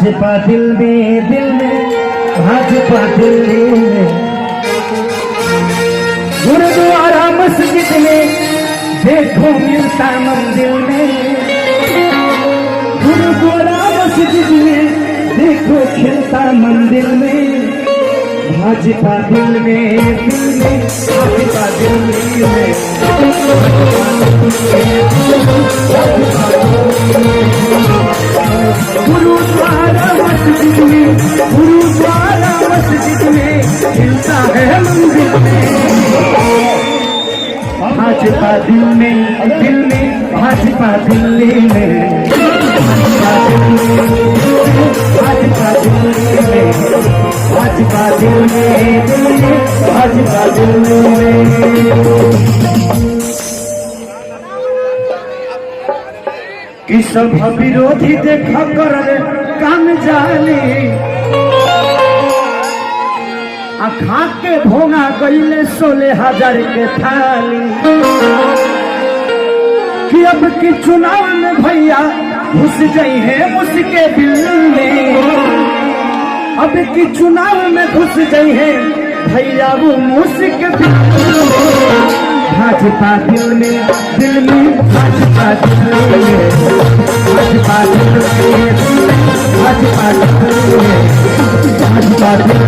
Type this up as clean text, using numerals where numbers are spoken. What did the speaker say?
भाजपा दिल में भाजपा दिल में। गुरुद्वारा मस्जिद में देखो मिलता मंदिर में, गुरुद्वारा मस्जिद में देखो खिलता मंदिर में। भाजपा दिल में भाजपा दिल में। गुरुद्वारा मस्जिद में, गुरुद्वारा मस्जिद में खिलता है मंदिर में। भाजपा दिल में भाजपा दिल्ली में, भाजपा दिल्ली में, भाजपा दिल में, भाजपा दिल्ली में। कि सब विरोधी देखा कर काम जाली, खा के भोंगा गईले 16,000 के थाली। कि अब की चुनाव में भैया घुस गई है उसके दिल में, अब की चुनाव में घुस गई है भैया वो मुझके दिल में। भाजपा दिल में भाजपा दिल में, भाजपा दिल में, भाजपा दिल में, भाजपा दिल